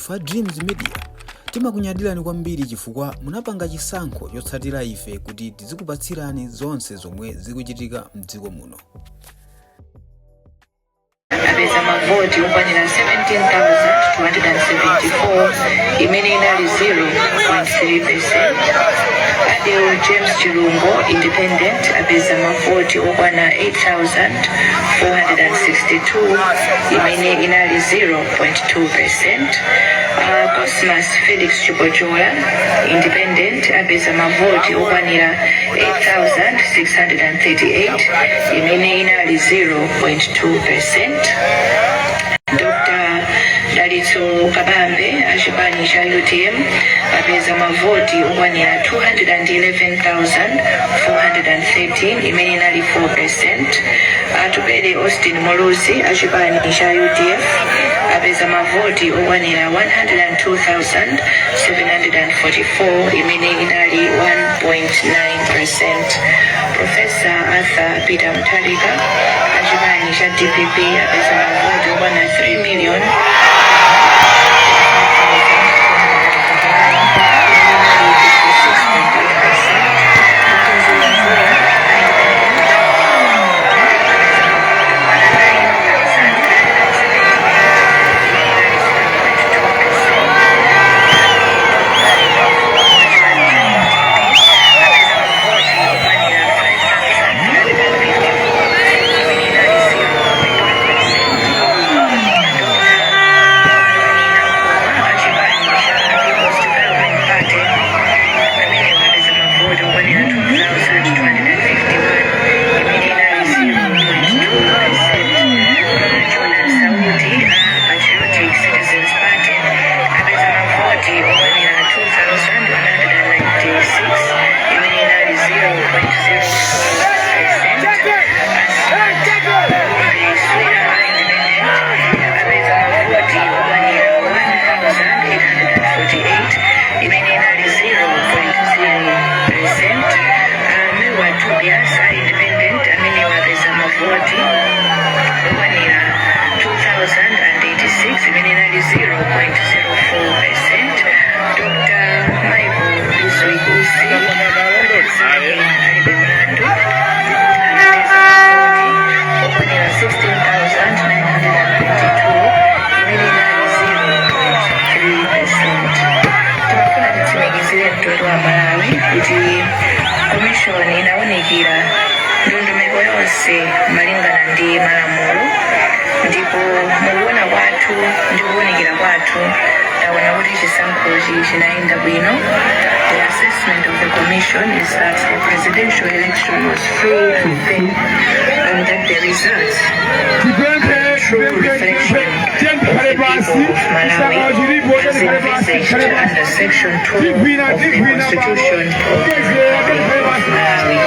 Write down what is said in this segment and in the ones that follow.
Fa Dreams Media timakunyadirani kwambiri chifukwa munapanga chisankho chotsatira ife kuti tizikupatsirani zonse zomwe zikuchitika mdziko muno. Abeza mavoti ukwanira 17,274 imene inali 0.3%. Adeo James Chilungo Independent abeza mavoti ukwana 8,462 imene inali 0.2%. Cosmas Felix Chipojola Independent abeza mavoti ukwanira 8,638 imene inali 0.2%. Dr. Dalitso Kabambe achipani cha UTM abeza mavoti ukwanira 211,413 imene inali 4%. Atubele Austin Moluzi achipani cha UTF abeza mavoti ukwanira 102,744 imene inali 1.9%. Professor Arthur Peter Mutharika achipani cha DPP abeza mavoti ukwanira 3 million. Commission inaonekira ndondomeko yonse malingana ndi malamulo ndipo mukuona kwathu ndi kuonekera kwathu taona kuti chisankhochi chinaenda bwino. The assessment of the commission is that the presidential election was free and fair and that the results are true reflection of the people of Malawi as envisaged under Section 2 of the Constitution of Malawi.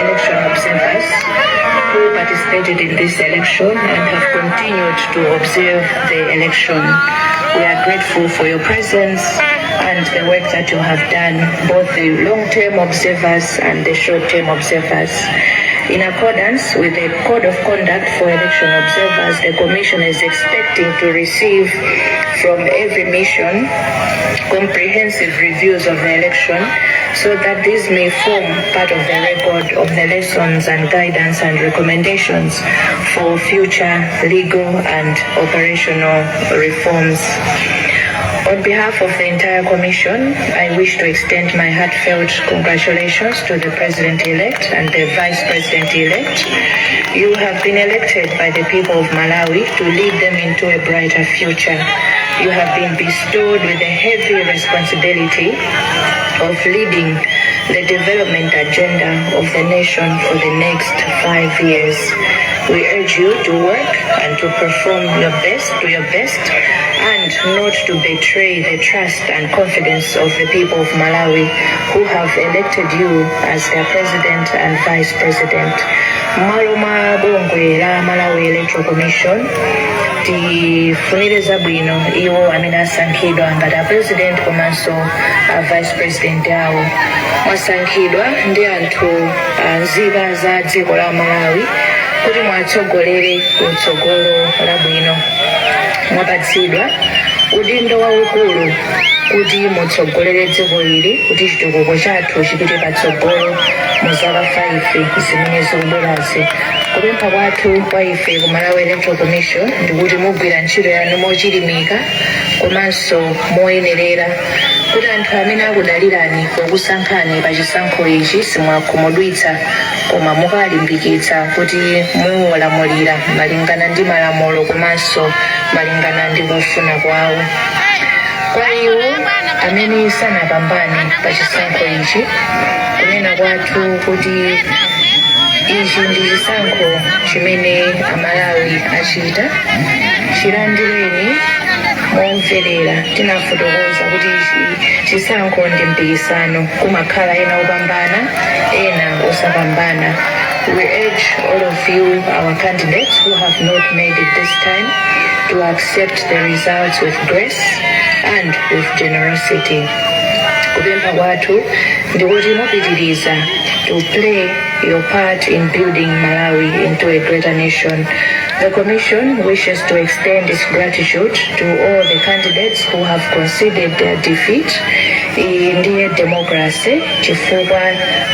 Election observers who participated in this election and have continued to observe the election. We are grateful for your presence and the work that you have done, both the long-term observers and the short-term observers. In accordance with the Code of Conduct for Election Observers, the Commission is expecting to receive from every mission comprehensive reviews of the election so that these may form part of the record of the lessons and guidance and recommendations for future legal and operational reforms. On behalf of the entire Commission, I wish to extend my heartfelt congratulations to the President-elect and the Vice President-elect. You have been elected by the people of Malawi to lead them into a brighter future. You have been bestowed with the heavy responsibility of leading the development agenda of the nation for the next 5 years. We urge you to work and to perform your best, and not to betray the trust and confidence of the people of Malawi who have elected you as their president and vice president. Maloma bongwe la Malawi Electoral Commission tifunire zabwino iwo amene asankhidwa ngati president komanso vice president awo. Mwasankhidwa ndi anthu nzika za dziko la Malawi kuti mwatsogolere kutsogolo labwino. Mwapatsidwa udindo waukulu kuti mutsogolere dziko ili kuti chitukuko chathu chipite patsogolo mu zaka 5 zimene zikubwerazi. Kupempha kwathu kwa ife ku Malawi Electoral Commission ndikuti mugwira ntchito yanu mochilimika komanso moyenerera kuti anthu amene akudalirani pokusankhani pa chisankho ichi simwakhumudwitsa koma mukalimbikitsa kuti muwalamulira malingana ndi malamulo komanso malingana ndi kufuna kwawo. Kwa iwo amene sanapambane pa chisankho ichi, kunena kwathu kuti ichi ndi chisankho chimene Amalawi achita, chilandireni momverera. Tinafotokoza kuti chisankho ndi mpikisano, kumakhala ena opambana ena osapambana. We urge all of you, our candidates who have not made it this time, to accept the results with grace and with generosity. Kupempha kwathu ndikuti mupitiriza to play your part in building Malawi into a greater nation. The Commission wishes to extend its gratitude to all the candidates who have conceded their defeat in democracy chifukwa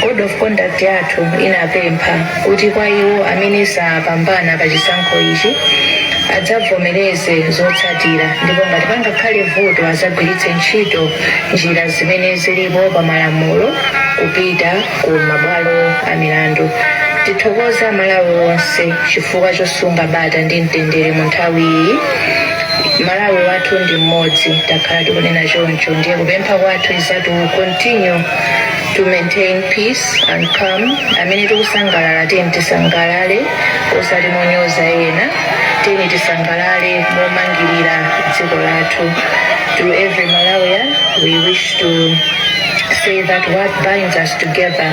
Code of Conduct yathu inapempha kuti kwa iwo amene sapambana pa chisankho ichi adzavomereze zotsatira, ndipo ngati pangakhale vuto adzagwiritse ntchito njira zimene zilipo pa malamulo kupita ku mabwalo a milandu. Tithokoza Malawi wonse chifukwa chosunga bata ndi mtendere mu nthawi iyi. Malawi wathu ndi mmodzi, takhala tikunena choncho, ndiye kupempha kwathu is that we will continue to maintain peace and calm. Amene tikusangalala tisangalale osati monyoza ena, tisangalale momangirira dziko lathu. To every Malawian, we wish to say that what binds us together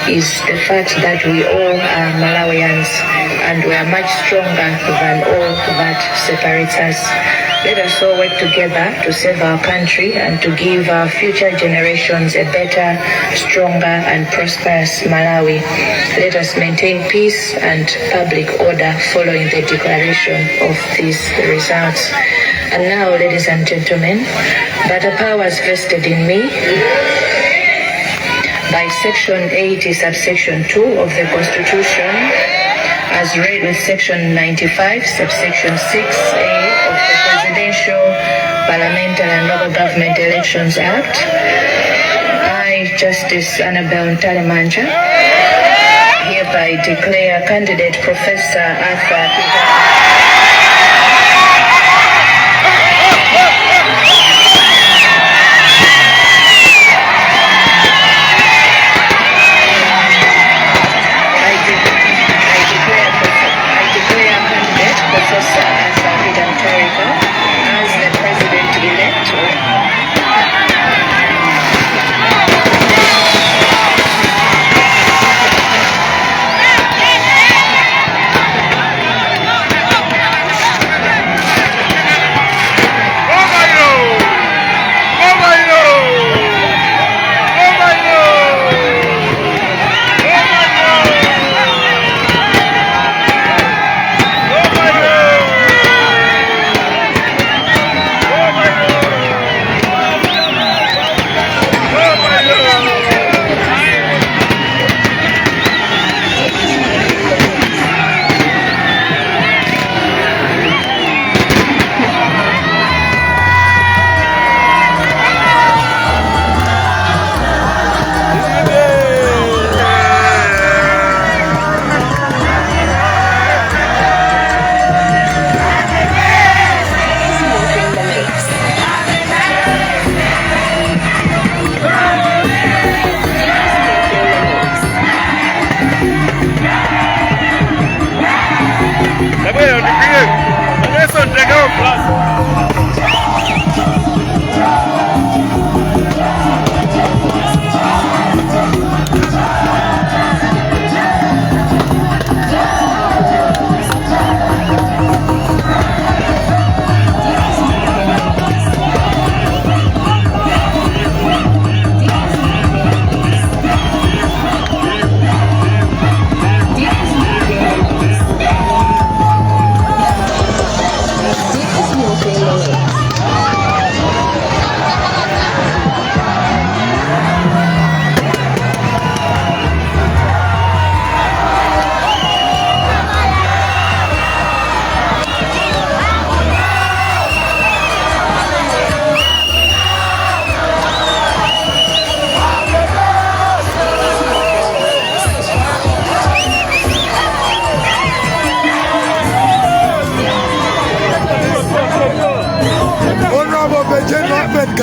is the fact that we all are Malawians and we are much stronger than all that separates us. Let us all work together to save our country and to give our future generations a better, stronger and prosperous Malawi. Let us maintain peace and public order following the declaration of these results. And now, ladies and gentlemen, by the powers vested in me by Section 80, subsection 2 of the Constitution, as read with Section 95, subsection 6A of the Presidential, Parliamentary and Local Government Elections Act, I, Justice Annabel Ntalemanja, hereby declare candidate Professor Arthur Peter as the President-elect.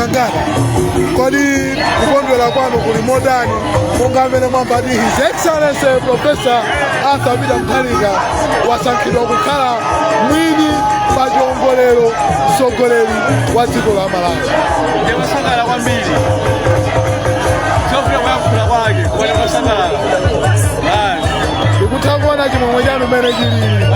Sangana kodi kukondwera kwanu kuli modani monga amene mwambati His Excellency Professor Arthur Peter Mutharika wasankhidwa kukhala mwini pa chiongolero mtsogoleri wa dziko la Malawi. Ndikusangala kwambiri chofuna kuyankhula kwake kodi kusangalala ndikuthakuona chimwemwe chanu mmene chilili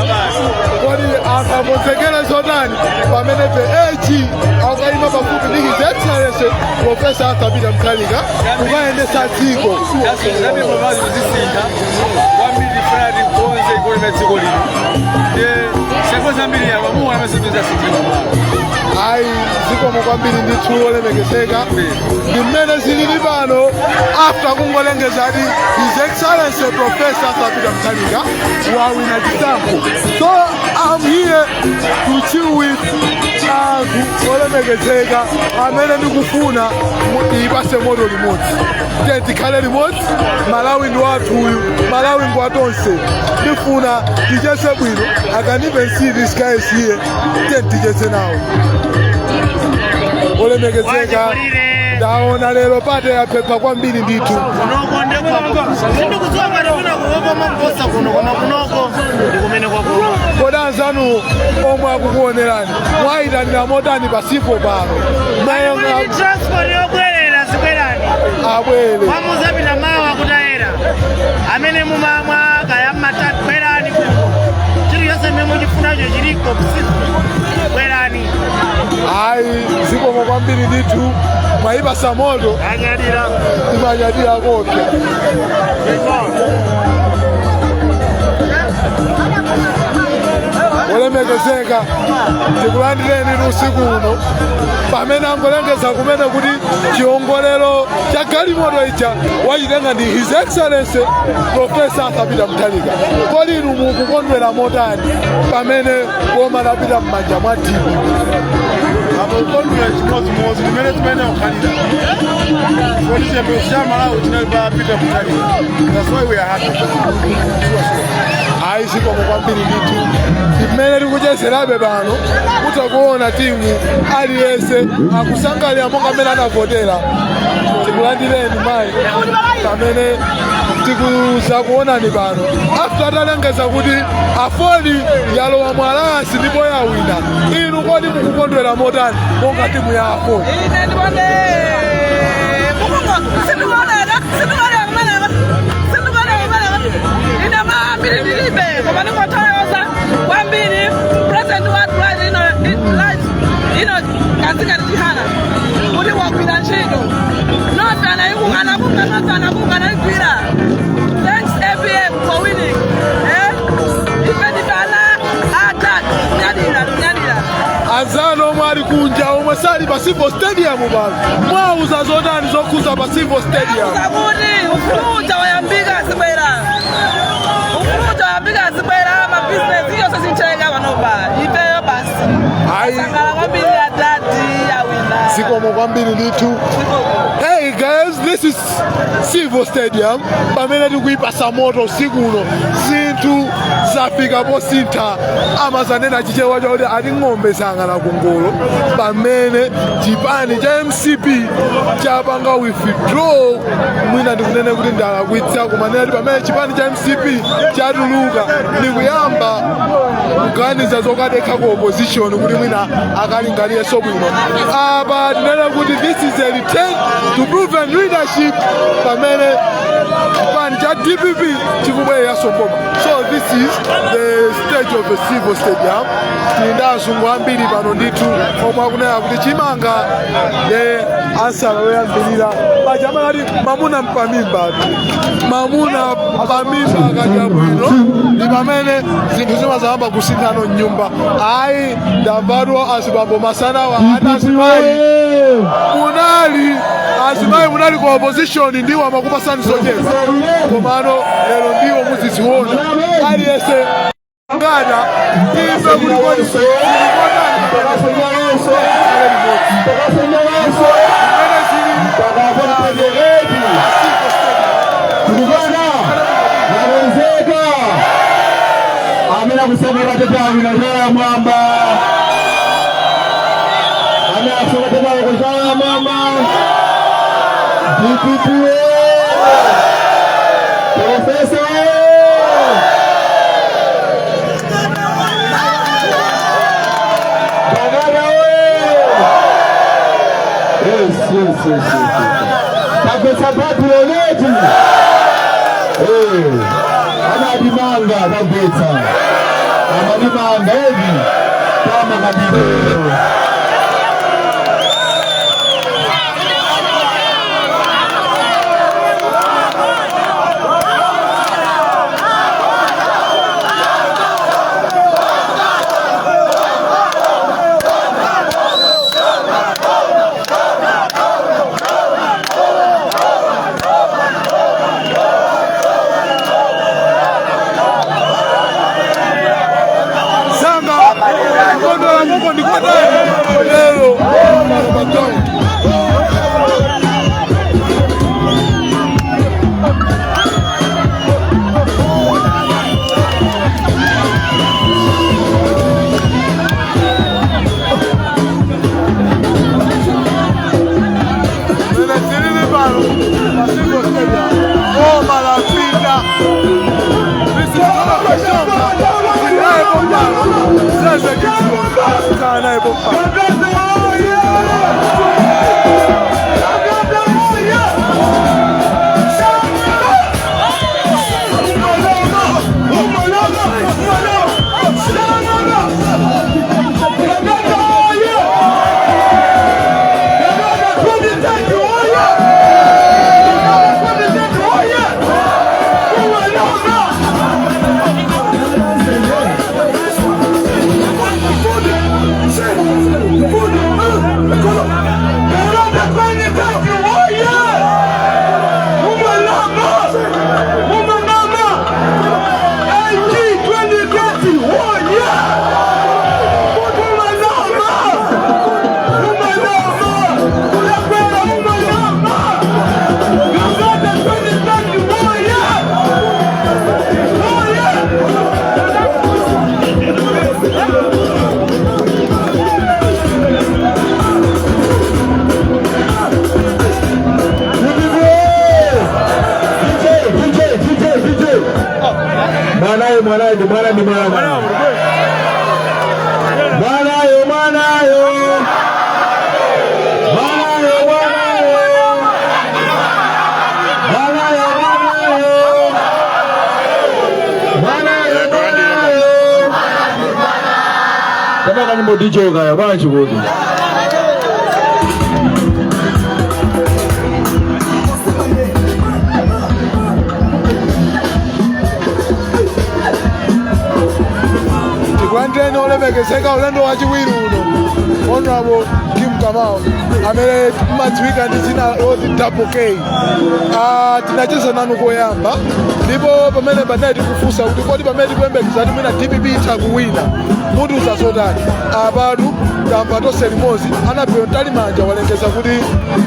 kodi akakonzekere zotani pamene pechi akayima pafupi ndi His Excellency Professor Arthur Peter Mutharika kukayendetsa dziko zabimabazi kuzisintha kwambiri fulani konze ikolime dziko lino sengo zambiri yaba muwana amesituza sinthima ayi zikomo kwambiri ndithu olemekezeka ndi mmene zilili pano after kungolengeza ati His Excellency Professor Arthur Peter Mutharika wawina chisankho. So I'm here to chill with anthu olemekezeka amene ndikufuna ipase moto limodzi tikhale limodzi. Malawi ndi wathu uyu, Malawi ndi watonse. Ndifuna tichese bwino. I can even see this guy is here. Tichese nawo olemekezeka ndaona lero pate yaphepha kwambiri ndithu kodi anzanu omwe akukuonerani mwayitanira motani pasipo pano transport yobwerera zibwerani abwere wamuzapita mawa kutayera amene mumamwa kaya matatu bwerani chiri yonse mmene muchifunacho chiliko bwerani. ayi zikomo kwambiri ndithu mwayipasa moto timanyadira kopya olemekezeka tikulandireni usiku uno pamene angolengeza kumene kuti chiongolero cha galimoto ija wachitenga ndi His Excellency Professor Arthur Peter Mutharika. Kodi inu mukukondwera motani pamene boma lapita m'manja mwa timu? amukondwera chimodzimodzi kumene timene kukhalira kodi chiyembekezo cha Malawi chinali pa Peter Mutharika. That's why we are happy. ayi zikomo kwambiri ndithu mmene tikuchezerabe pano kutakuona timu aliyense akusangalira monga amene anavotera. Tikulandireni mayi pamene tikuzakuonani pano after atalengeza kuti afoli yalowa mu alliance ndipo yawina. Inu kodi mukukondwera motani monga timu ya afoli? Thanks ABM for winning. Anzano omwe ali kunja omwe sali pa Civil Stadium pano mwauza zotani zokhuza pa Civil Stadium? Ufuluta wayambika zibwera mabizinesi yonse sincheka panopa ifeyo basi sangala kwambiri adadi yawina. Zikomo kwambiri ndithu. Hey guys, this is Civil Stadium pamene tikuyipasa moto usiku uno zinthu zafika posintha amazanena chichewa chakuti ati ng'ombe sangala kungolo pamene chipani cha MCP chapanga withdraw mwina ndikunene kuti ndalakwitsa kumanena ti pamene chipani cha MCP chatuluka ndikuyamba kuganiza zokadekha ku opposition kuti mwina akalingalire sobwino apa tinena kuti this is a return to proven leadership pamene chipani cha DPP chikubwera sokoma. So this is the stage of the Civil Stadium. Tinda azungu ambiri pano ndithu omwe akunena kuti chimanga ye ansala loyambirira pachama ati mamuna mpamimba mamuna pamimba akadya bwino ndi pamene zinthu zimazayamba kusinthano mnyumba. ayi ndamvatwa azibambo masanawa ati azimayi munali ku opposition ndiwo amakupasani zochepa komano lero ndiwo muziziona aliyense ngada imbe kulikoni amena kusemera tetawi na mwamba amena kusemera tetawi kwa mwamba Profesa Bagara yes. Sabatu oleti anadimanga kabisa amadimanga hivi kama kabisa. DJ kaya bantu bodi Gwandeni olebekeseka ulendo wachiwiru uno Honorable Kim Kamau amele madziwika ndi zina oti Double K. Tinacheza nanu koyamba ndipo pamene baneti kufusa kuti kodi pamene kuyembekeza kuti mwina DPP itakuwina mutu uzazotani apatu tamba tonse limodzi anapewa mtali manja walengeza kuti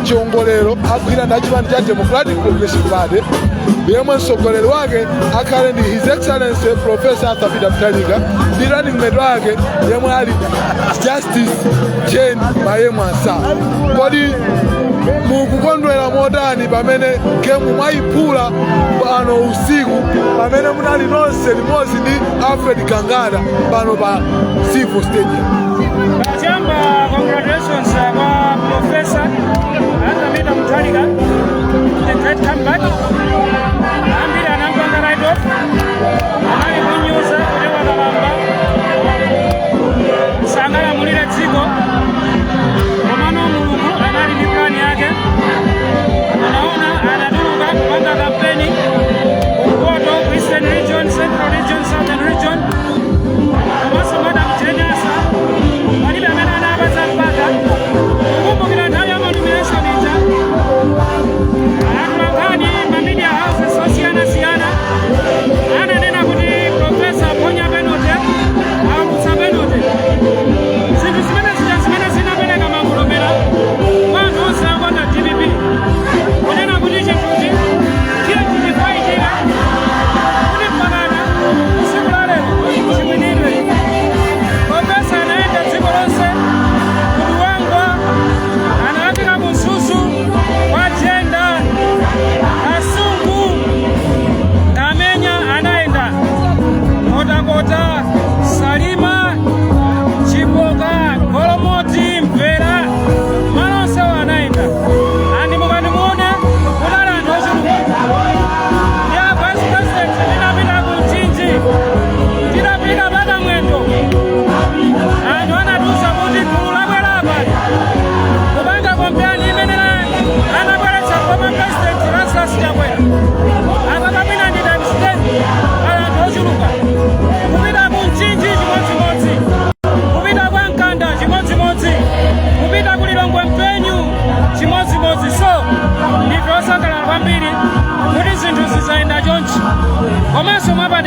chiongolero agwira ndi chipani cha Democratic Progressive Party yemwe mtsogoleri wake akhale ndi His Excellency Professor Arthur Peter Mutharika ndi running mate wake yemwe ali Justice Jane Mayemwasa. Kodi mukukondwera motani pamene gemu mwayiphula pano usiku pamene munali nonse limodzi ndi Alfred Kangada pano pa Civil Stadium? Chamba, congratulations kwa Professor Arthur Peter Mutharika, the great comeback. Ambiri anapanga right off, anali kunyoza kulewa kalamba, sangala mulire dziko, komano mulungu anali ndi plani yake, anaona anatuluka kupanga kampeni, Kukoto, Eastern Region, Central Region, Southern Region, komanso Madam Jenasa, walibe amene anabaza mpaka, kukumbukira nthawi ya nomination ija, akulankani media houses osiyana-siyana ananena kuti Professor Ponya Benote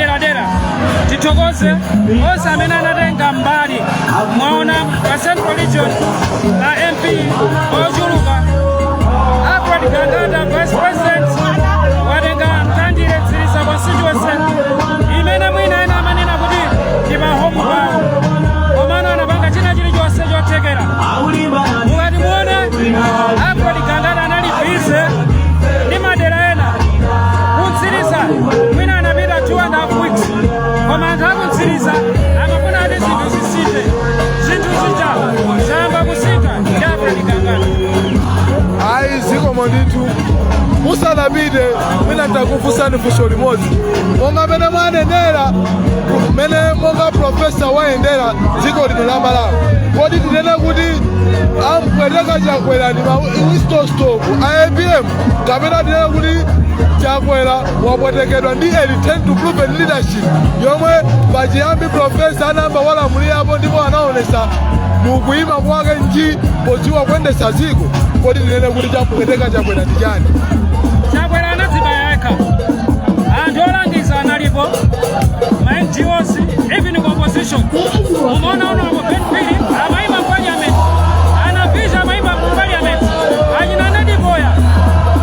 madera titokoze onse amene anatenga mbali mwaona pa Central Region la MP ochuluka Alfred Gangata Vice President watenga candidate za constituency imene mwina ena amanena kuti ndi mahomu pawo komano anapanga china chilichonse chothekera mukati muone Alfred Gangata anali bize ndi madera ena kuntsiriza mwina anapita 2.5 weeks koma anthu akuntsiriza amafuna ati zinthu zisinthe zinthu zija zayamba kusintha ndi Alfred Gangata. Ayi zikomo ndithu musanapite mwina ndakufunsani funso limodzi monga mene mwanenera mene monga profesa wayendera dziko lino la Malawi kodi tinene kuti ampweteka Chakwera ndi Winston a APM kapena tinene kuti Chakwera wapwetekedwa ndi a return to proven leadership yomwe pachiyambi profesa anamba walamulirapo ndipo anaonesa mukuyima kwake nji podziwa kuyendetsa dziko kodi tinene kuti chapweteka Chakwera ndi chani? Chakwera anadzibaya yekha anthu olangiza analipo ma NGOs even opposition umaona unopo benpili amayima parliament anapisha amayima parliament achina nadipoya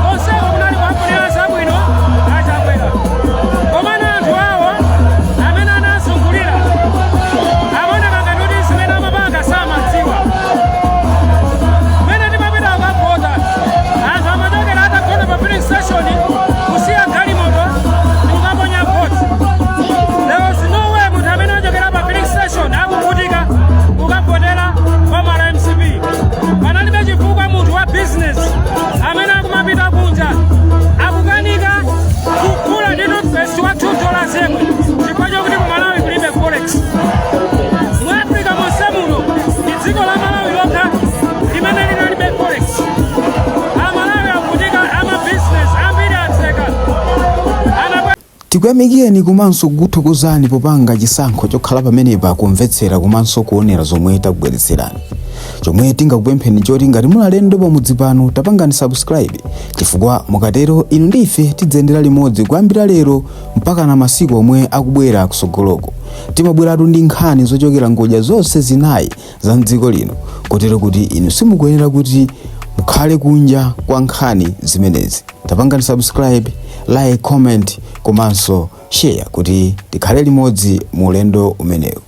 konseko kunali kwafunira zabwino a Chakwera komana anthu awo amene anasungulira amaoneka ngati zimene amapanga samadziwa mene timapita akavota anthu amachokera atagona pa filling station kusiya galimoto ndikukaponya voti. There was no way munthu amene achokera pa filling station akuvutika kukavotera kwa mala MCP panalibe chifukwa munthu wa business amene akumapita kunja akukanika kugula ndi toothpaste wa $2 yemwe chifukwa chokuti ku Malawi kulibe forex. Mu Africa monse muno ndi dziko la Malawi lokha limene linalibe forex. Amalawi akuvutika ama-business ambiri atseka. tikuyamikeni komanso kukuthokozani popanga chisankho chokhala pamenepa kumvetsera komanso kuonera zomwe takubweretserani. Chomwe tingakupempheni choti ngati muli alendo pamudzi pano tapangani subscribe chifukwa mukatero inu ndi ife tidzayendera limodzi kuyambira lero mpaka na masiku omwe akubwera kusogoloko. Timabweratu ndi nkhani zochokera ngodya zonse zinayi za mdziko lino kotero kuti inu simukuyenera kuti mukhale kunja kwa nkhani zimenezi. Tapangani subscribe, like, comment komanso share kuti tikhale limodzi mu ulendo umenewu.